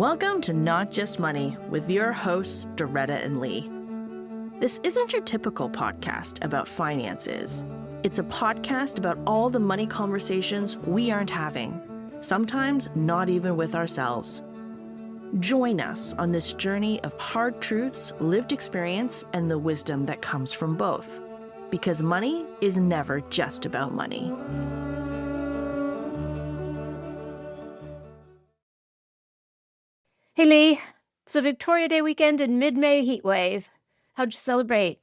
Welcome to Not Just Money with your hosts, Doretta and Li. This isn't your typical podcast about finances. It's a podcast about all the money conversations we aren't having, sometimes not even with ourselves. Join us on this journey of hard truths, lived experience, and the wisdom that comes from both. Because money is never just about money. Hey Lee, so Victoria Day weekend and mid-May heat wave. How'd you celebrate?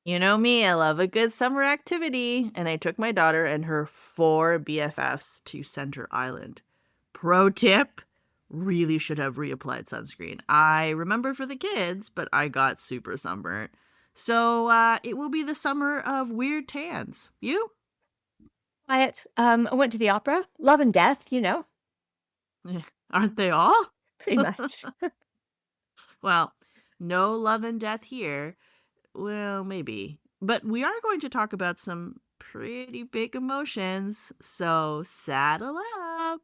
You know me, I love a good summer activity, and I took my daughter and her 4 BFFs to Center Island. Pro tip, really should have reapplied sunscreen. I remember for the kids, but I got super sunburnt. So it will be the summer of weird tans. You? Quiet. I went to the opera. Love and Death, Aren't they all? pretty much. Well, no love and death here. Well, maybe. But we are going to talk about some pretty big emotions, so saddle up.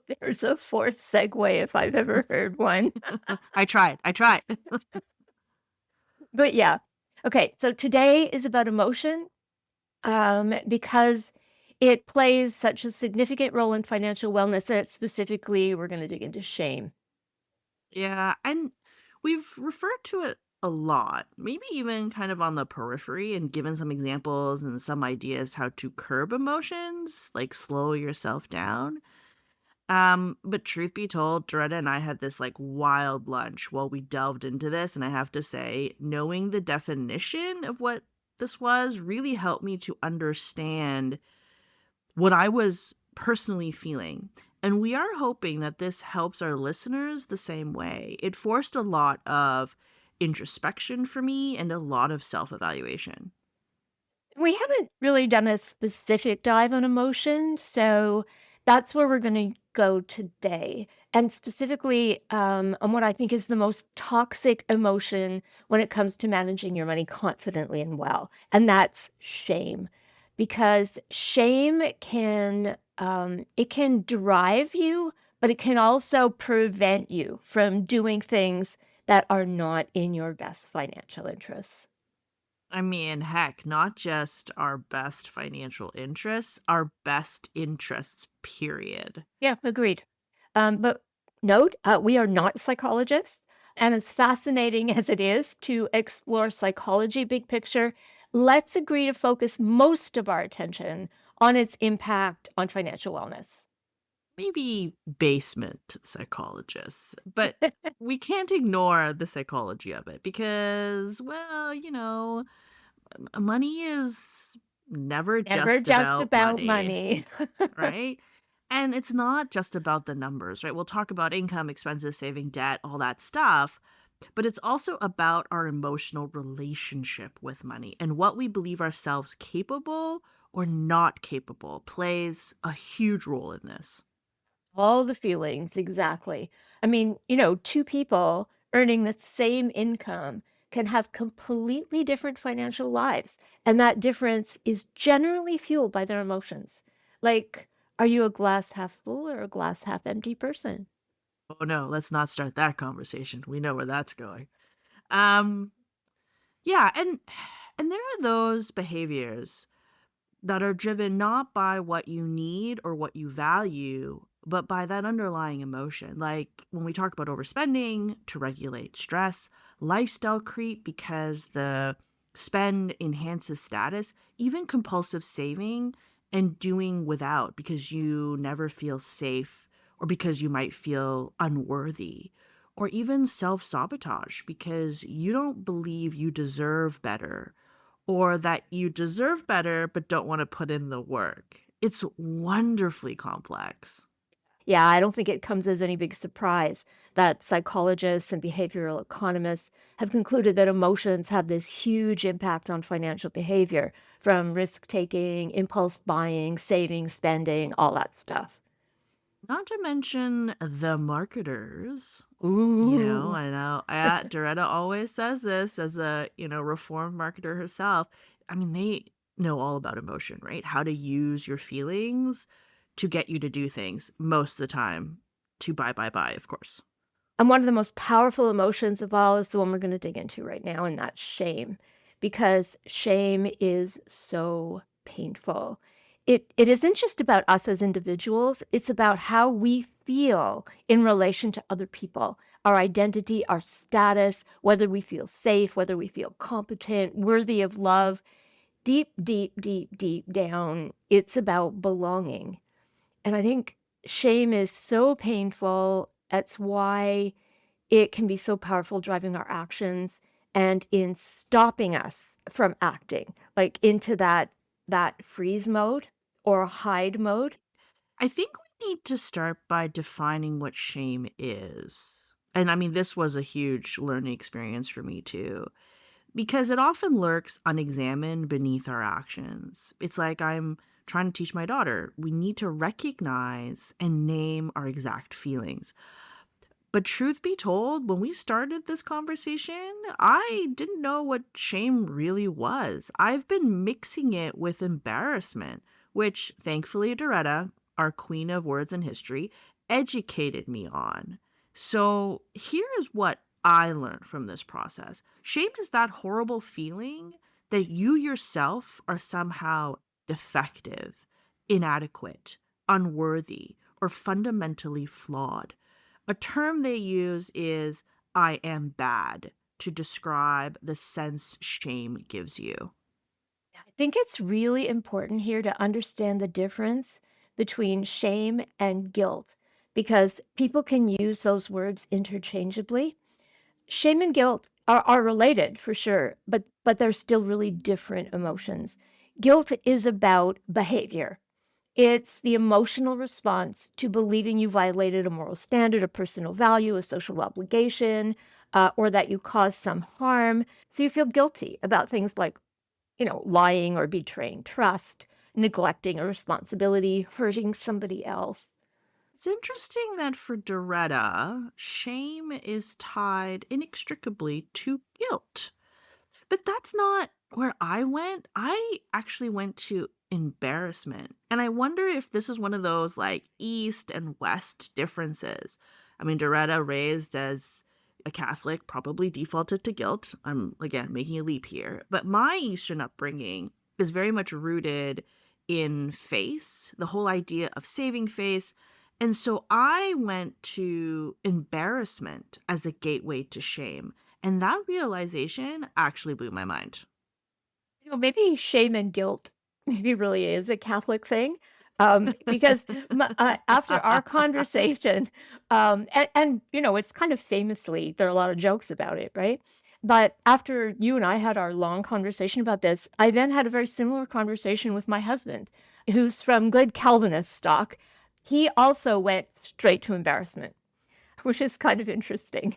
There's a forced segue if I've ever heard one. I tried. But yeah. Okay, so today is about emotion because it plays such a significant role in financial wellness that specifically we're going to dig into shame. Yeah, and we've referred to it a lot, maybe even kind of on the periphery and given some examples and some ideas how to curb emotions, like slow yourself down. But truth be told, Doretta and I had this like wild lunch while we delved into this, and I have to say, knowing the definition of what this was really helped me to understand what I was personally feeling. And we are hoping that this helps our listeners the same way. It forced a lot of introspection for me and a lot of self-evaluation. We haven't really done a specific dive on emotion, so that's where we're going to go today. And specifically on what I think is the most toxic emotion when it comes to managing your money confidently and well, and that's shame. Because shame can it can drive you, but it can also prevent you from doing things that are not in your best financial interests. I mean, heck, not just our best financial interests, our best interests, period. Yeah, agreed. But note, we are not psychologists. And as fascinating as it is to explore psychology big picture, let's agree to focus most of our attention on its impact on financial wellness. Maybe basement psychologists, but we can't ignore the psychology of it because, well, money is never Never just just about about money, money. right? And it's not just about the numbers, right? We'll talk about income, expenses, saving, debt, all that stuff, but it's also about our emotional relationship with money and what we believe ourselves capable or not capable plays a huge role in this. All the feelings, exactly. I mean, two people earning the same income can have completely different financial lives. And that difference is generally fueled by their emotions. Like, are you a glass half full or a glass half empty person? Oh no, let's not start that conversation. We know where that's going. Um, yeah, and there are those behaviors that are driven not by what you need or what you value, but by that underlying emotion. Like when we talk about overspending to regulate stress, lifestyle creep because the spend enhances status, even compulsive saving and doing without because you never feel safe or because you might feel unworthy. Or even self sabotage because you don't believe you deserve better or that you deserve better but don't want to put in the work. It's wonderfully complex. Yeah, I don't think it comes as any big surprise that psychologists and behavioral economists have concluded that emotions have this huge impact on financial behavior, from risk taking, impulse buying, saving, spending, all that stuff. Not to mention the marketers. Ooh. I know. Doretta always says this as a, reformed marketer herself. I mean, they know all about emotion, right? How to use your feelings to get you to do things most of the time to buy, buy, buy, of course. And one of the most powerful emotions of all is the one we're gonna dig into right now, and that's shame, because shame is so painful. It isn't just about us as individuals, it's about how we feel in relation to other people, our identity, our status, whether we feel safe, whether we feel competent, worthy of love. Deep, deep, deep, deep down, it's about belonging. And I think shame is so painful. That's why it can be so powerful driving our actions and in stopping us from acting, like into that freeze mode or hide mode. I think we need to start by defining what shame is. And I mean, this was a huge learning experience for me too, because it often lurks unexamined beneath our actions. It's like I'm trying to teach my daughter we need to recognize and name our exact feelings. But truth be told, when we started this conversation, I didn't know what shame really was. I've been mixing it with embarrassment, which thankfully Doretta, our queen of words and history, educated me on. So here is what I learned from this process. Shame is that horrible feeling that you yourself are somehow defective, inadequate, unworthy, or fundamentally flawed. A term they use is "I am bad" to describe the sense shame gives you. I think it's really important here to understand the difference between shame and guilt because people can use those words interchangeably. Shame and guilt are related for sure, but they're still really different emotions. Guilt is about behavior. It's the emotional response to believing you violated a moral standard, a personal value, a social obligation, or that you caused some harm. So you feel guilty about things like, lying or betraying trust, neglecting a responsibility, hurting somebody else. It's interesting that for Doretta, shame is tied inextricably to guilt. But that's not where I went. I actually went to embarrassment. And I wonder if this is one of those like East and West differences. I mean, Doretta, raised as a Catholic, probably defaulted to guilt. I'm, again, making a leap here. But my Eastern upbringing is very much rooted in face, the whole idea of saving face. And so I went to embarrassment as a gateway to shame. And that realization actually blew my mind. Maybe shame and guilt maybe really is a Catholic thing, because after our conversation, it's kind of famously there are a lot of jokes about it, right? But after you and I had our long conversation about this, I then had a very similar conversation with my husband, who's from good Calvinist stock. He also went straight to embarrassment, which is kind of interesting.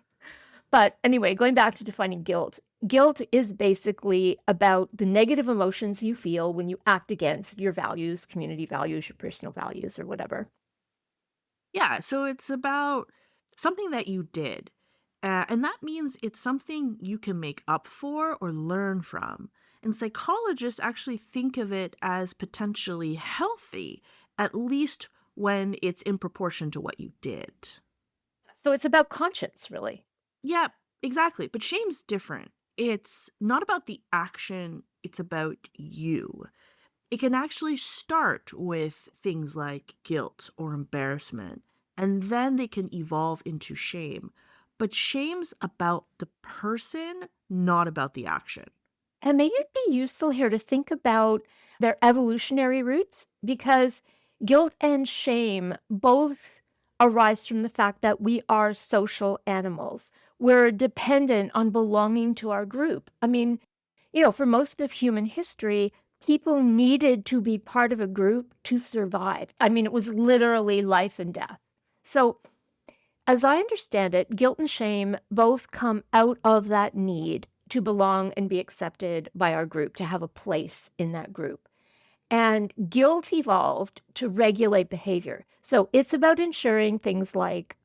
But anyway, going back to defining guilt, guilt is basically about the negative emotions you feel when you act against your values, community values, your personal values, or whatever. Yeah, so it's about something that you did. And that means it's something you can make up for or learn from. And psychologists actually think of it as potentially healthy, at least when it's in proportion to what you did. So it's about conscience, really. Yeah, exactly. But shame's different. It's not about the action, it's about you. It can actually start with things like guilt or embarrassment, and then they can evolve into shame. But shame's about the person, not about the action. And maybe it'd be useful here to think about their evolutionary roots because guilt and shame both arise from the fact that we are social animals. We're dependent on belonging to our group. I mean, for most of human history, people needed to be part of a group to survive. I mean, it was literally life and death. So, as I understand it, guilt and shame both come out of that need to belong and be accepted by our group, to have a place in that group. And guilt evolved to regulate behavior. So it's about ensuring things like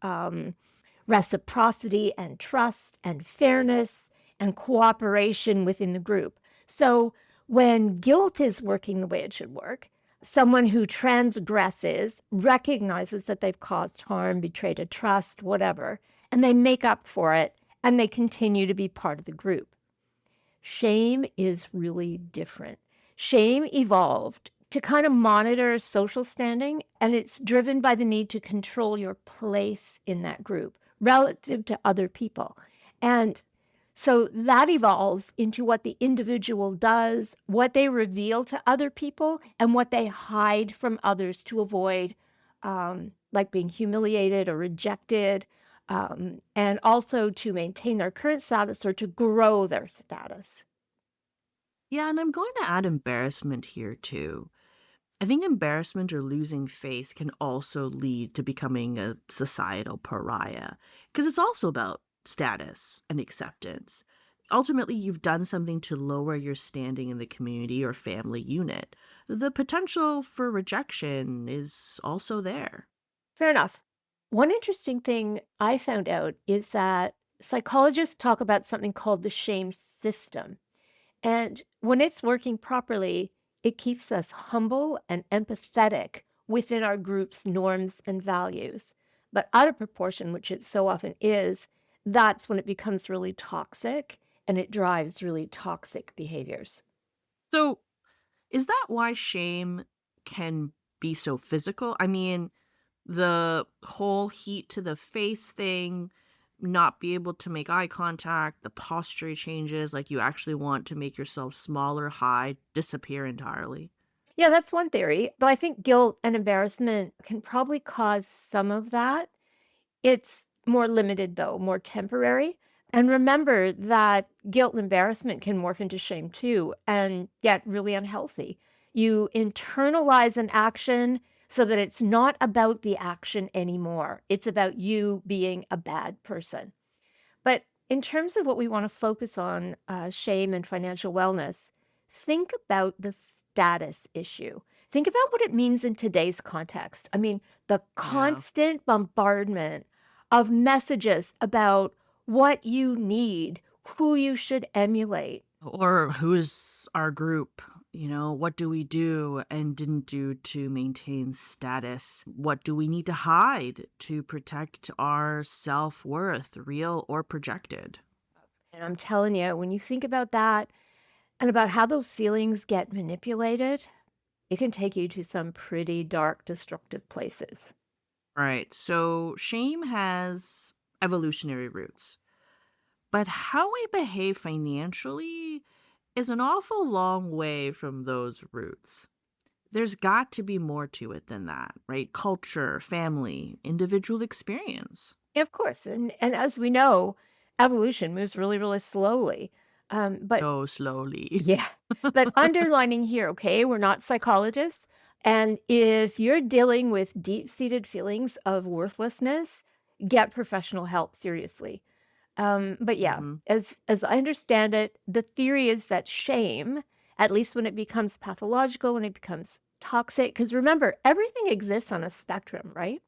reciprocity and trust and fairness and cooperation within the group. So when guilt is working the way it should work, Someone who transgresses recognizes that they've caused harm, betrayed a trust, whatever, and they make up for it and they continue to be part of the group. Shame is really different. Shame evolved to kind of monitor social standing, and it's driven by the need to control your place in that group relative to other people. And so that evolves into what the individual does, what they reveal to other people, and what they hide from others to avoid, like being humiliated or rejected, and also to maintain their current status or to grow their status. Yeah, and I'm going to add embarrassment here too. I think embarrassment or losing face can also lead to becoming a societal pariah because it's also about status and acceptance. Ultimately, you've done something to lower your standing in the community or family unit. The potential for rejection is also there. Fair enough. One interesting thing I found out is that psychologists talk about something called the shame system. And when it's working properly, it keeps us humble and empathetic within our group's norms and values. But out of proportion, which it so often is, that's when it becomes really toxic and it drives really toxic behaviors. So, is that why shame can be so physical? I mean, the whole heat to the face thing, not be able to make eye contact, the posture changes, like you actually want to make yourself smaller, hide, disappear entirely. Yeah, that's one theory. But I think guilt and embarrassment can probably cause some of that. It's more limited though, more temporary. And remember that guilt and embarrassment can morph into shame too and get really unhealthy. You internalize an action so that it's not about the action anymore. It's about you being a bad person. But in terms of what we want to focus on, shame and financial wellness, think about the status issue. Think about what it means in today's context. I mean, the Yeah. constant bombardment of messages about what you need, who you should emulate. Or who's our group? What do we do and didn't do to maintain status? What do we need to hide to protect our self worth, real or projected? And I'm telling you, when you think about that and about how those feelings get manipulated, it can take you to some pretty dark, destructive places. Right. So shame has evolutionary roots, but how we behave financially is an awful long way from those roots. There's got to be more to it than that, right? Culture, family, individual experience. Yeah, of course, and as we know, evolution moves really, really slowly. But So slowly. yeah, but underlining here, okay, we're not psychologists, and if you're dealing with deep-seated feelings of worthlessness, get professional help, seriously. But yeah, Mhm. as I understand it, the theory is that shame, at least when it becomes pathological, when it becomes toxic, because remember, everything exists on a spectrum, right?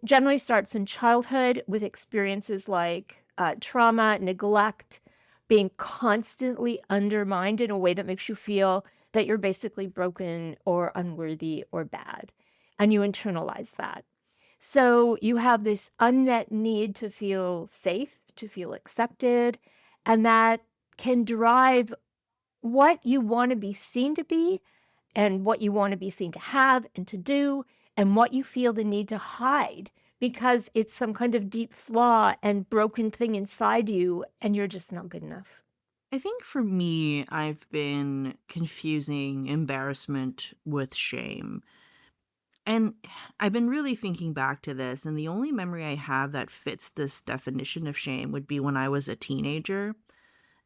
Generally starts in childhood with experiences like trauma, neglect, being constantly undermined in a way that makes you feel that you're basically broken or unworthy or bad. And you internalize that. So you have this unmet need to feel safe, to feel accepted, and that can drive what you want to be seen to be and what you want to be seen to have and to do, and what you feel the need to hide because it's some kind of deep flaw and broken thing inside you, and you're just not good enough. I think for me, I've been confusing embarrassment with shame. And I've been really thinking back to this, and the only memory I have that fits this definition of shame would be when I was a teenager.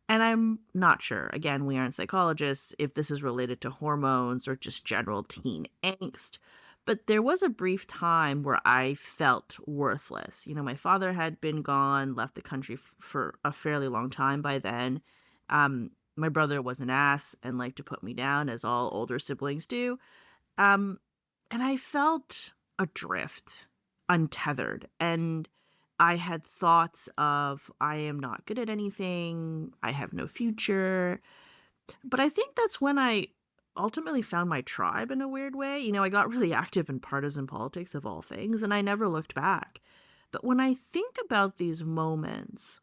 And I'm not sure, again, we aren't psychologists, if this is related to hormones or just general teen angst. But there was a brief time where I felt worthless. My father had been gone, left the country for a fairly long time by then. My brother was an ass and liked to put me down, as all older siblings do. Um, and I felt adrift, untethered, and I had thoughts of, "I am not good at anything, I have no future." But I think that's when I ultimately found my tribe in a weird way. I got really active in partisan politics of all things, and I never looked back. But when I think about these moments,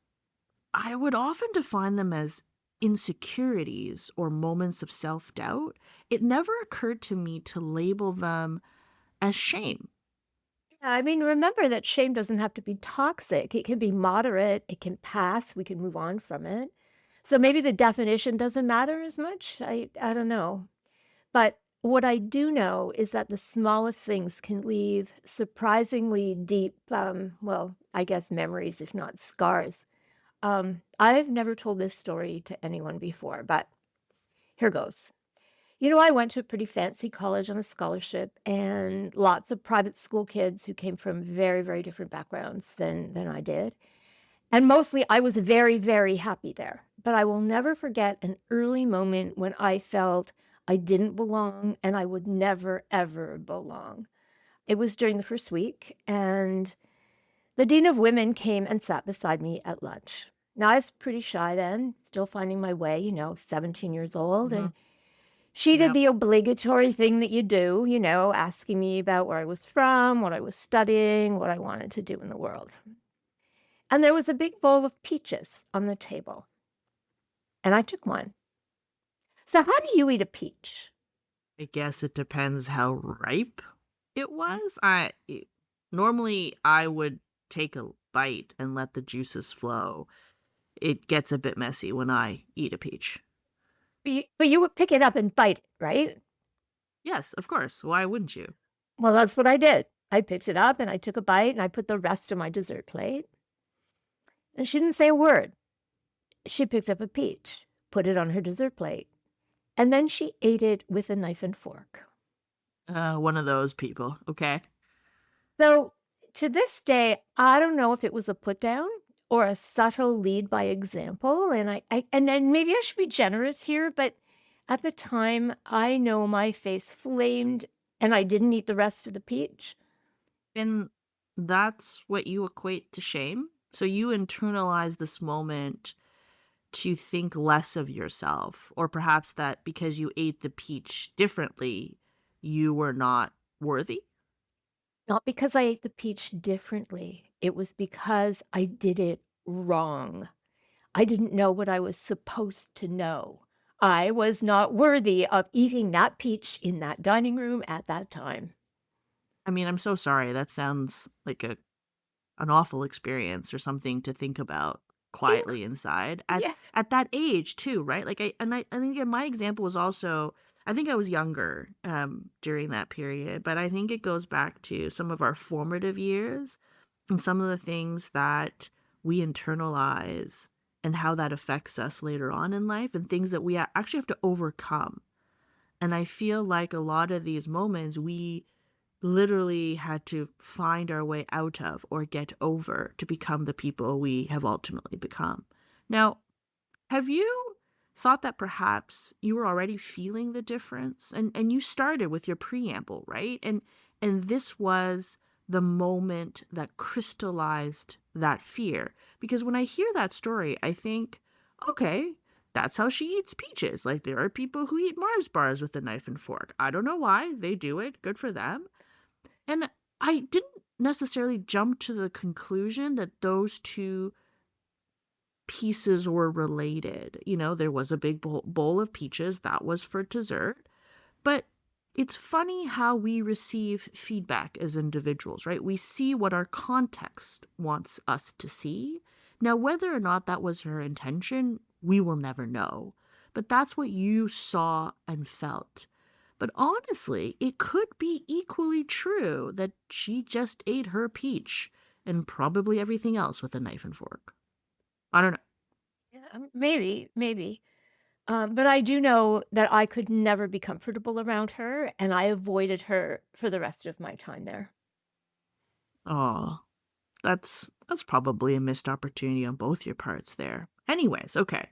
I would often define them as insecurities or moments of self doubt. It never occurred to me to label them as shame. Yeah, I mean, remember that shame doesn't have to be toxic. It can be moderate, it can pass, we can move on from it. So maybe the definition doesn't matter as much. I don't know. But what I do know is that the smallest things can leave surprisingly deep, well, I guess memories, if not scars. I've never told this story to anyone before, but here goes. I went to a pretty fancy college on a scholarship and lots of private school kids who came from very, very different backgrounds than I did. And mostly I was very, very happy there. But I will never forget an early moment when I felt I didn't belong and I would never, ever belong. It was during the first week, and the dean of women came and sat beside me at lunch. Now, I was pretty shy then, still finding my way, 17 years old. Hmm. And she did Yep. the obligatory thing that you do, asking me about where I was from, what I was studying, what I wanted to do in the world. And there was a big bowl of peaches on the table, and I took one. So, how do you eat a peach? I guess it depends how ripe it was. Normally I would take a bite and let the juices flow. It gets a bit messy when I eat a peach. But you would pick it up and bite it, right? Yes, of course. Why wouldn't you? Well, that's what I did. I picked it up and I took a bite and I put the rest on my dessert plate. And she didn't say a word. She picked up a peach, put it on her dessert plate, and then she ate it with a knife and fork. One of those people. Okay. So to this day, I don't know if it was a put down or a subtle lead by example. And and then maybe I should be generous here, but at the time, I know my face flamed and I didn't eat the rest of the peach. And that's what you equate to shame. So you internalize this moment to think less of yourself, or perhaps that because you ate the peach differently, you were not worthy. Not because I ate the peach differently. It was because I did it wrong. I didn't know what I was supposed to know. I was not worthy of eating that peach in that dining room at that time. I mean, I'm so sorry. That sounds like an awful experience or something to think about Inc- quietly inside yeah. at that age too, right? Like I think again, my example was also I think I was younger during that period, but I think it goes back to some of our formative years and some of the things that we internalize and how that affects us later on in life and things that we actually have to overcome. And I feel like a lot of these moments we literally had to find our way out of or get over to become the people we have ultimately become. Now, have you thought that perhaps you were already feeling the difference? And you started with your preamble, right? And this was the moment that crystallized that fear. Because when I hear that story, I think, okay, that's how she eats peaches. Like there are people who eat Mars bars with a knife and fork. I don't know why they do it. Good for them. And I didn't necessarily jump to the conclusion that those two pieces were related. There was a big bowl of peaches that was for dessert. But it's funny how we receive feedback as individuals, right? We see what our context wants us to see. Now, whether or not that was her intention, we will never know. But that's what you saw and felt. But honestly, it could be equally true that she just ate her peach and probably everything else with a knife and fork. I don't know. Yeah, maybe. But I do know that I could never be comfortable around her, and I avoided her for the rest of my time there. Oh, that's probably a missed opportunity on both your parts there. Anyways, okay.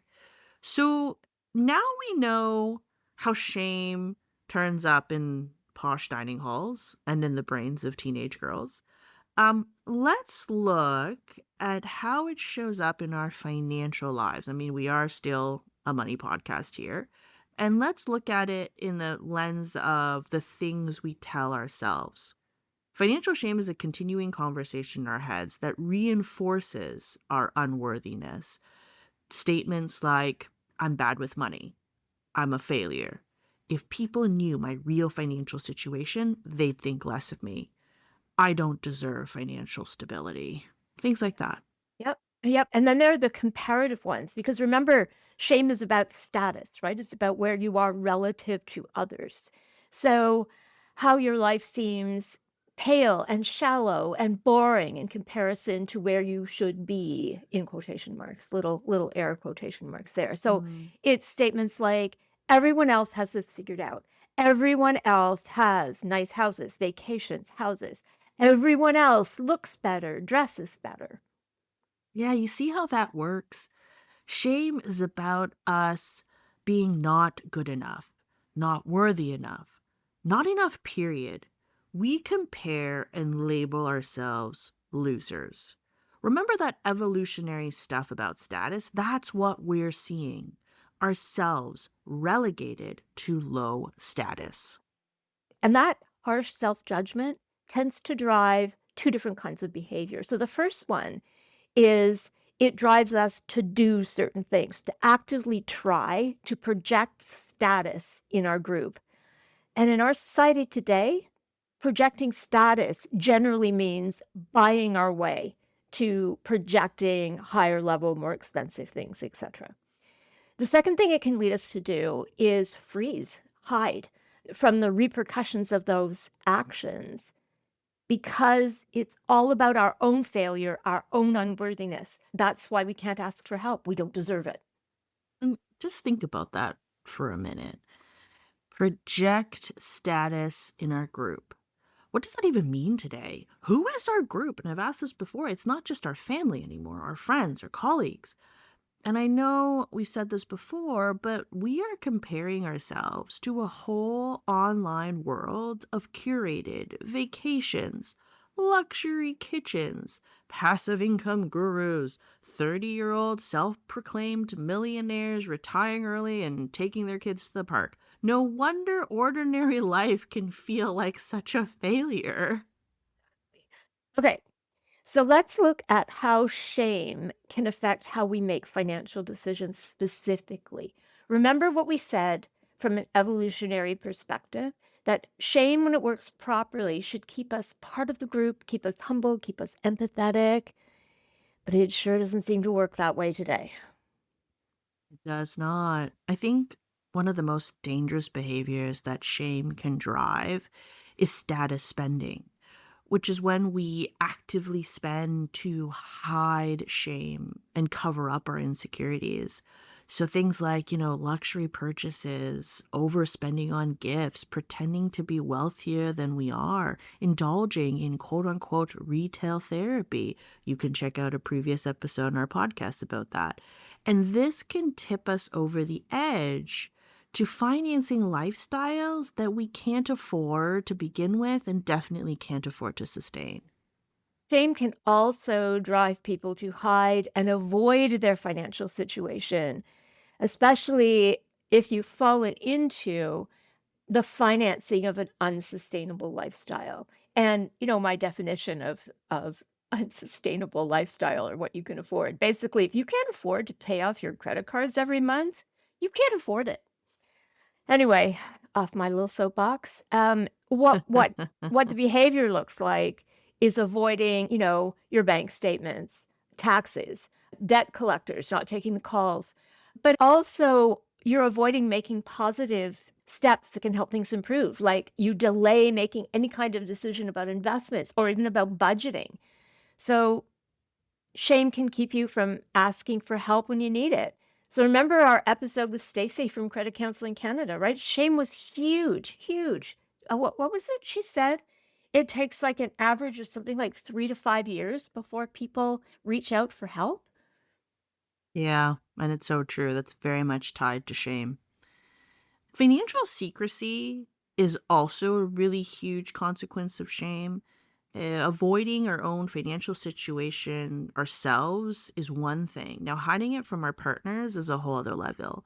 So now we know how shame turns up in posh dining halls and in the brains of teenage girls. Let's look at how it shows up in our financial lives. I mean, we are still a money podcast here. And let's look at it in the lens of the things we tell ourselves. Financial shame is a continuing conversation in our heads that reinforces our unworthiness. Statements like, I'm bad with money, I'm a failure. If people knew my real financial situation, they'd think less of me. I don't deserve financial stability. Things like that. Yep. Yep. And then there are the comparative ones because remember, shame is about status, right? It's about where you are relative to others. So, how your life seems pale and shallow and boring in comparison to where you should be in quotation marks, little air quotation marks there. So, Mm. it's statements like everyone else has this figured out. Everyone else has nice houses, vacations, houses. Everyone else looks better, dresses better. Yeah, you see how that works? Shame is about us being not good enough, not worthy enough, not enough, period. We compare and label ourselves losers. Remember that evolutionary stuff about status? That's what we're seeing. Ourselves relegated to low status. And that harsh self judgment tends to drive two different kinds of behavior. So the first one is it drives us to do certain things, to actively try to project status in our group. And in our society today, projecting status generally means buying our way to projecting higher level, more expensive things, etc. The second thing it can lead us to do is freeze, hide from the repercussions of those actions because it's all about our own failure, our own unworthiness. That's why we can't ask for help. We don't deserve it. And just think about that for a minute. Project status in our group. What does that even mean today? Who is our group? And I've asked this before. It's not just our family anymore, our friends or colleagues. And I know we've said this before, but we are comparing ourselves to a whole online world of curated vacations, luxury kitchens, passive income gurus, 30-year-old self proclaimed millionaires retiring early and taking their kids to the park. No wonder ordinary life can feel like such a failure. Okay, so let's look at how shame can affect how we make financial decisions specifically. Remember what we said from an evolutionary perspective that shame, when it works properly, should keep us part of the group, keep us humble, keep us empathetic. But it sure doesn't seem to work that way today. It does not. I think one of the most dangerous behaviors that shame can drive is status spending, which is when we actively spend to hide shame and cover up our insecurities. So things like, luxury purchases, overspending on gifts, pretending to be wealthier than we are, indulging in quote unquote retail therapy. You can check out a previous episode in our podcast about that. And this can tip us over the edge to financing lifestyles that we can't afford to begin with and definitely can't afford to sustain. Shame can also drive people to hide and avoid their financial situation, especially if you've fallen into the financing of an unsustainable lifestyle. And my definition of unsustainable lifestyle or what you can afford. Basically, if you can't afford to pay off your credit cards every month, you can't afford it. Anyway, off my little soapbox. What the behavior looks like is avoiding, your bank statements, taxes, debt collectors, not taking the calls, but also you're avoiding making positive steps that can help things improve. Like you delay making any kind of decision about investments or even about budgeting. So shame can keep you from asking for help when you need it. So remember our episode with Stacy from Credit Counseling Canada, right? Shame was huge, huge. What was it she said? It takes like an average of something like 3 to 5 years before people reach out for help. Yeah, and it's so true. That's very much tied to shame. Financial secrecy is also a really huge consequence of shame. Avoiding our own financial situation ourselves is one thing. Now, hiding it from our partners is a whole other level.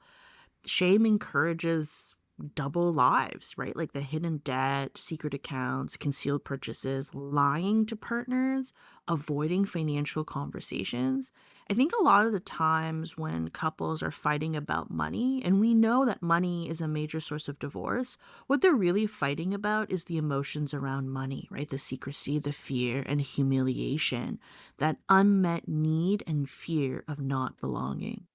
Shame encourages double lives, right? Like the hidden debt, secret accounts, concealed purchases, lying to partners, avoiding financial conversations. I think a lot of the times when couples are fighting about money, and we know that money is a major source of divorce, what they're really fighting about is the emotions around money, right? The secrecy, the fear, and humiliation, that unmet need and fear of not belonging.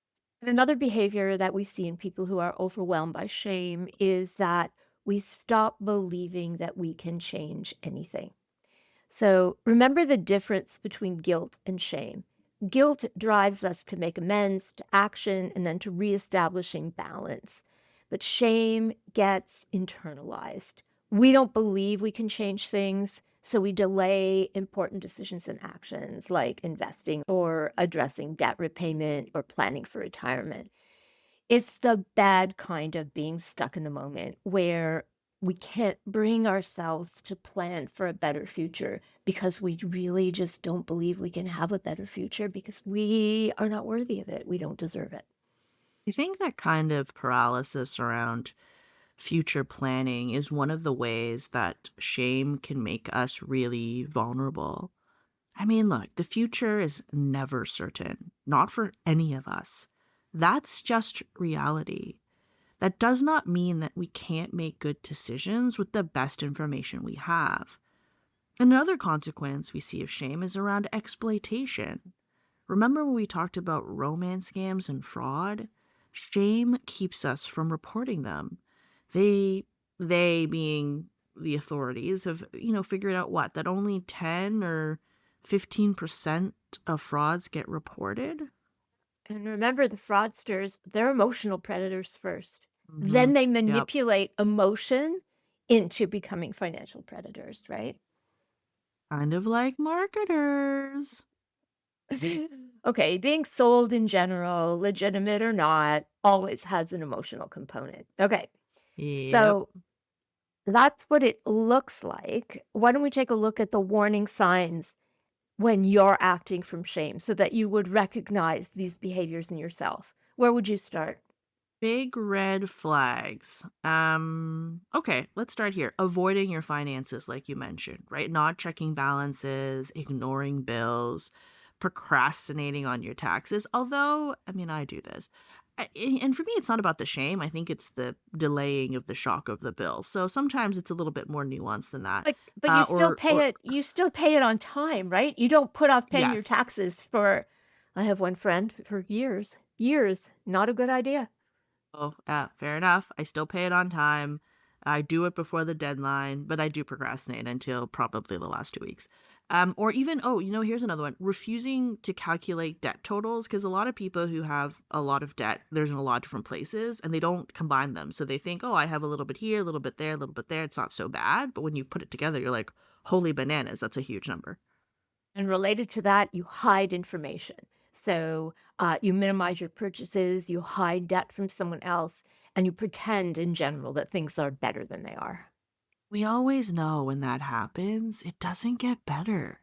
And another behavior that we see in people who are overwhelmed by shame is that we stop believing that we can change anything. So remember the difference between guilt and shame. Guilt drives us to make amends, to action, and then to reestablishing balance. But shame gets internalized. We don't believe we can change things, so we delay important decisions and actions like investing or addressing debt repayment or planning for retirement. It's the bad kind of being stuck in the moment where we can't bring ourselves to plan for a better future because we really just don't believe we can have a better future because we are not worthy of it. We don't deserve it. I think that kind of paralysis around future planning is one of the ways that shame can make us really vulnerable. I mean, look, the future is never certain, not for any of us. That's just reality. That does not mean that we can't make good decisions with the best information we have. Another consequence we see of shame is around exploitation. Remember when we talked about romance scams and fraud? Shame keeps us from reporting them. They they being the authorities have, figured out what? That only 10 or 15% of frauds get reported? And remember, the fraudsters, they're emotional predators first. Then Mhm. they Yep. manipulate emotion into becoming financial predators, right? Kind of like marketers. Okay, being sold in general, legitimate or not, always has an emotional component. Okay, Yep. so that's what it looks like. Why don't we take a look at the warning signs when you're acting from shame so that you would recognize these behaviors in yourself? Where would you start? Big red flags. Okay, let's start here. Avoiding your finances, like you mentioned, right? Not checking balances, ignoring bills, procrastinating on your taxes. Although, I mean, I do this. And for me, it's not about the shame. I think it's the delaying of the shock of the bill. So sometimes it's a little bit more nuanced than that. But you still Or you still pay it on time, right? You don't put off paying your yes. taxes for I have one friend for years. Years. Not a good idea. Oh, fair enough. I still pay it on time. I do it before the deadline, but I do procrastinate until probably the last 2 weeks. Or even, oh, here's another one, refusing to calculate debt totals because a lot of people who have a lot of debt, there's in a lot of different places and they don't combine them. So they think, oh, I have a little bit here, a little bit there, a little bit there. It's not so bad. But when you put it together, you're like, holy bananas, that's a huge number. And related to that, you hide information. So you minimize your purchases, you hide debt from someone else, and you pretend in general that things are better than they are. We always know when that happens, it doesn't get better.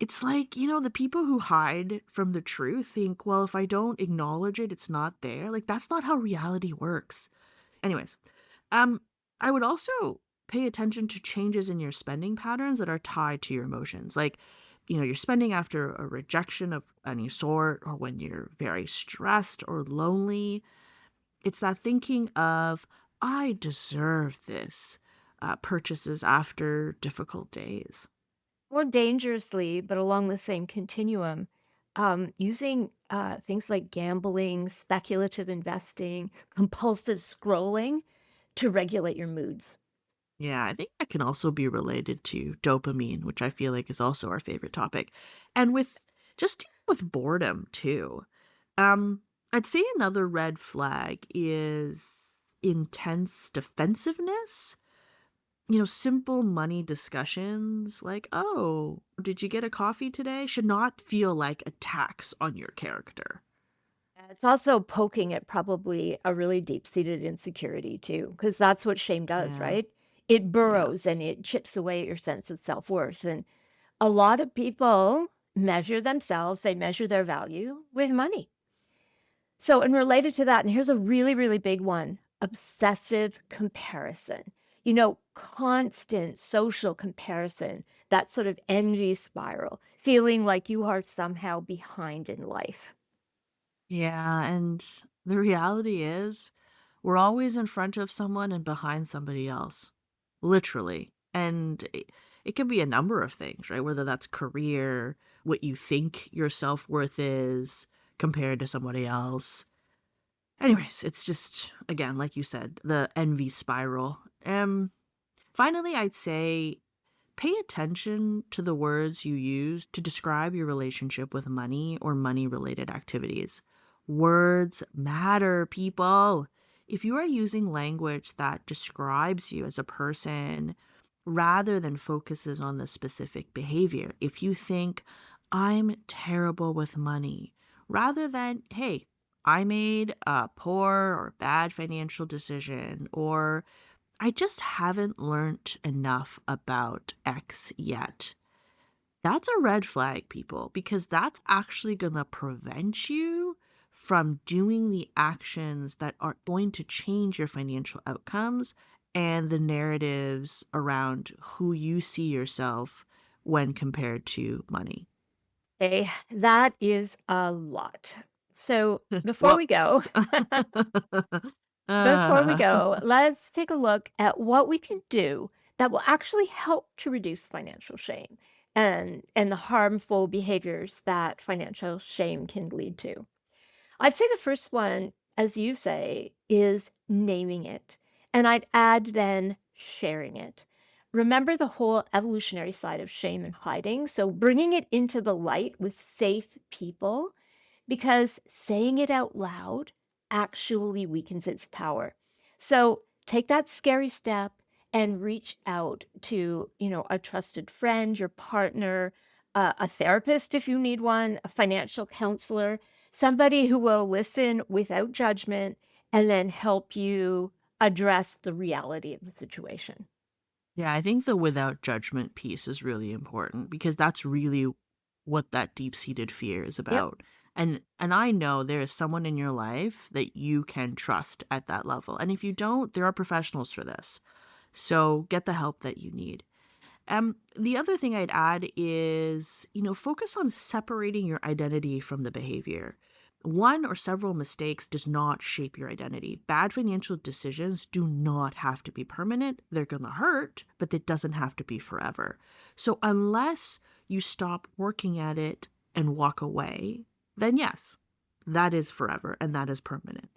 It's like, the people who hide from the truth think, well, if I don't acknowledge it, it's not there. Like, that's not how reality works. Anyways, um, I would also pay attention to changes in your spending patterns that are tied to your emotions. Like, you're spending after a rejection of any sort, or when you're very stressed or lonely. It's that thinking of, I deserve this, purchases after difficult days. More dangerously, but along the same continuum, using things like gambling, speculative investing, compulsive scrolling to regulate your moods. Yeah, I think that can also be related to dopamine, which I feel like is also our favorite topic. And with just dealing with boredom too. Um, I'd say another red flag is intense defensiveness. Simple money discussions like, oh, did you get a coffee today? Should not feel like attacks on your character. It's also poking at probably a really deep-seated insecurity too, because that's what shame does, Yeah. right? It Yeah. burrows and it chips away at your sense of self-worth. And a lot of people measure themselves, they measure their value with money. So, and related to that, and here's a really, really big one, obsessive comparison. Constant social comparison, that sort of envy spiral, feeling like you are somehow behind in life. Yeah, and the reality is we're always in front of someone and behind somebody else, literally. And it can be a number of things, right? Whether that's career, what you think your self-worth is compared to somebody else. Anyways, it's just, again, like you said, the envy spiral. Finally, I'd say pay attention to the words you use to describe your relationship with money or money related activities. Words matter, people. If you are using language that describes you as a person rather than focuses on the specific behavior, if you think, I'm terrible with money, rather than, hey, I made a poor or bad financial decision, or I just haven't learned enough about X yet. That's a red flag, people, because that's actually going to prevent you from doing the actions that are going to change your financial outcomes and the narratives around who you see yourself when compared to money. Okay, that is a lot. So Whoops. before we uh, go, let's take a look at what we can do that will actually help to reduce financial shame and the harmful behaviors that financial shame can lead to. I'd say the first one, as you say, is naming it. And I'd add then sharing it. Remember the whole evolutionary side of shame and hiding. So bringing it into the light with safe people, because saying it out loud actually weakens its power. So take that scary step and reach out to, a trusted friend, your partner, a therapist if you need one, a financial counselor, somebody who will listen without judgment and then help you address the reality of the situation. Yeah, I think the without judgment piece is really important because that's really what that deep-seated fear is Yep. about. And I know there is someone in your life that you can trust at that level. And if you don't, there are professionals for this. So get the help that you need. The other thing I'd add is, focus on separating your identity from the behavior. One or several mistakes does not shape your identity. Bad financial decisions do not have to be permanent. They're going to hurt, but it doesn't have to be forever. So unless you stop working at it and walk away, then yes, that is forever and that is permanent.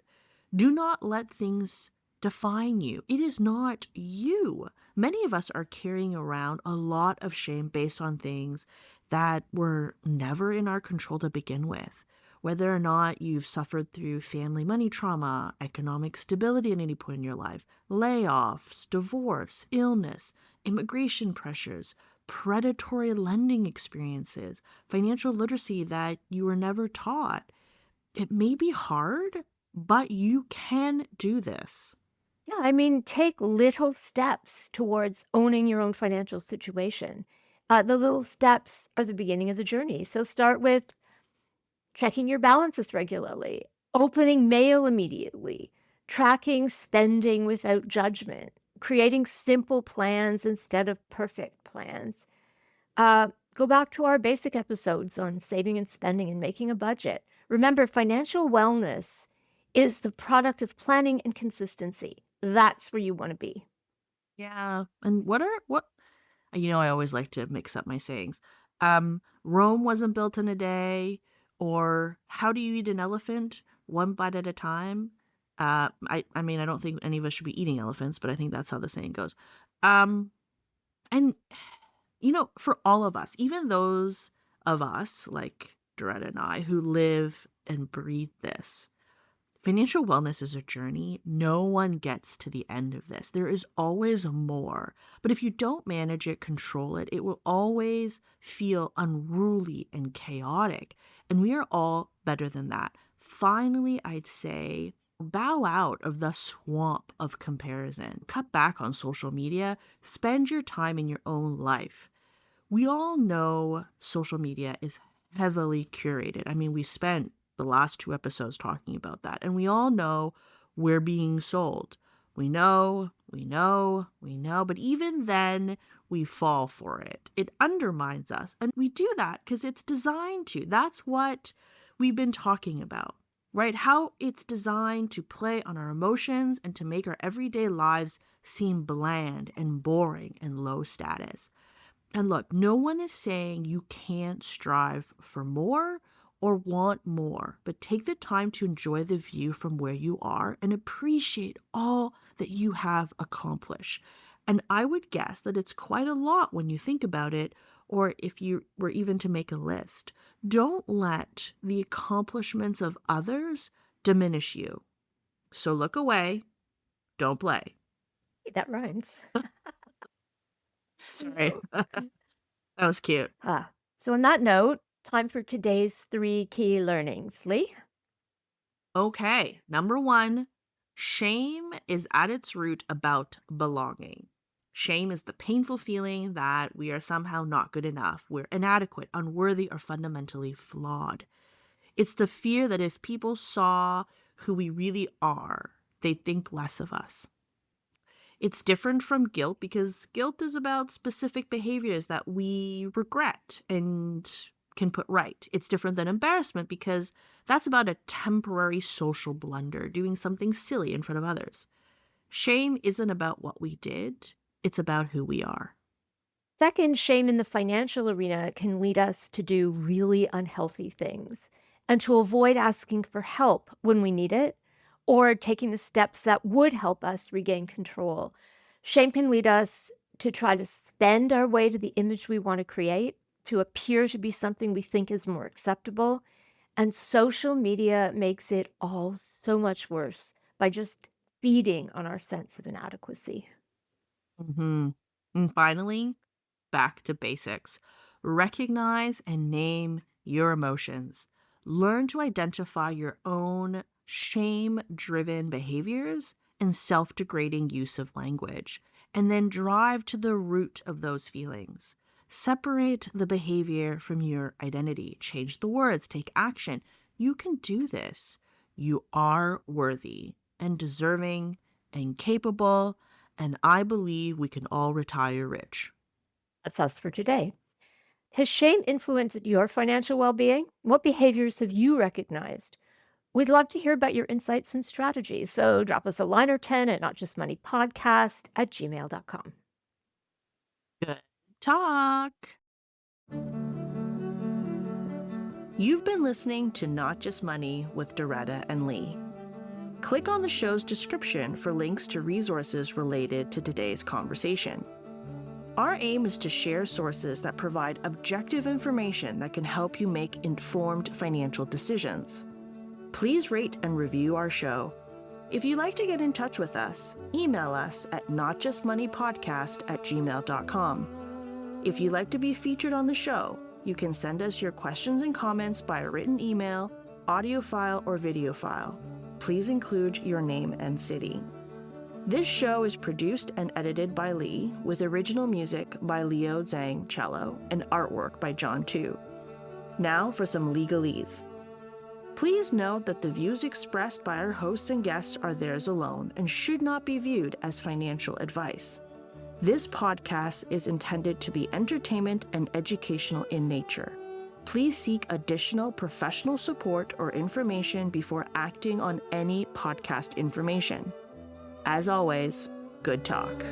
Do not let things define you. It is not you. Many of us are carrying around a lot of shame based on things that were never in our control to begin with. Whether or not you've suffered through family money trauma, economic stability at any point in your life, layoffs, divorce, illness, immigration pressures, predatory lending experiences, financial literacy that you were never taught. It may be hard, but you can do this. Yeah, I mean, take little steps towards owning your own financial situation. The little steps are the beginning of the journey. So start with checking your balances regularly, opening mail immediately, tracking spending without judgment, creating simple plans instead of perfect plans. Go back to our basic episodes on saving and spending and making a budget. Remember, financial wellness is the product of planning and consistency. That's where you want to be. Yeah. And I always like to mix up my sayings. Rome wasn't built in a day, or how do you eat an elephant? One bite at a time. I mean, I don't think any of us should be eating elephants, but I think that's how the saying goes. Um, and for all of us, even those of us like Doretta and I who live and breathe this, financial wellness is a journey. No one gets to the end of this. There is always more. But if you don't manage it, control it, it will always feel unruly and chaotic. And we are all better than that. Finally, I'd say bow out of the swamp of comparison. Cut back on social media. Spend your time in your own life. We all know social media is heavily curated. I mean, we spent the last 2 episodes talking about that. And we all know we're being sold. We know, but even then, we fall for it. It undermines us. And we do that because it's designed to. That's what we've been talking about, right? How it's designed to play on our emotions and to make our everyday lives seem bland and boring and low status. And look, no one is saying you can't strive for more or want more, but take the time to enjoy the view from where you are and appreciate all that you have accomplished. And I would guess that it's quite a lot when you think about it, or if you were even to make a list. Don't let the accomplishments of others diminish you. So look away, don't play. That rhymes. Sorry, Oh. that was cute. So on that note, time for today's 3 key learnings. Lee? Okay, number 1, shame is at its root about belonging. Shame is the painful feeling that we are somehow not good enough, we're inadequate, unworthy, or fundamentally flawed. It's the fear that if people saw who we really are, they'd think less of us. It's different from guilt because guilt is about specific behaviors that we regret and can put right. It's different than embarrassment because that's about a temporary social blunder, doing something silly in front of others. Shame isn't about what we did, it's about who we are. Second, shame in the financial arena can lead us to do really unhealthy things and to avoid asking for help when we need it or taking the steps that would help us regain control. Shame can lead us to try to spend our way to the image we want to create, to appear to be something we think is more acceptable. And social media makes it all so much worse by just feeding on our sense of inadequacy. hmm And finally, back to basics. Recognize and name your emotions. Learn to identify your own shame driven behaviors and self degrading use of language, and then drive to the root of those feelings. Separate the behavior from your identity. Change the words. Take action. You can do this. You are worthy and deserving and capable, and I believe we can all retire rich. That's us for today. Has shame influenced your financial well being? What behaviors have you recognized? We'd love to hear about your insights and strategies. So drop us a line or 10 at notjustmoneypodcast@gmail.com. Good talk. You've been listening to Not Just Money with Doretta and Li. Click on the show's description for links to resources related to today's conversation. Our aim is to share sources that provide objective information that can help you make informed financial decisions. Please rate and review our show. If you'd like to get in touch with us, email us at notjustmoneypodcast@gmail.com. If you'd like to be featured on the show, you can send us your questions and comments by a written email, audio file, or video file. Please include your name and city. This show is produced and edited by Lee, with original music by Leo Zhang cello and artwork by John Tu. Now for some legalese. Please note that the views expressed by our hosts and guests are theirs alone and should not be viewed as financial advice. This podcast is intended to be entertainment and educational in nature. Please seek additional professional support or information before acting on any podcast information. As always, good talk.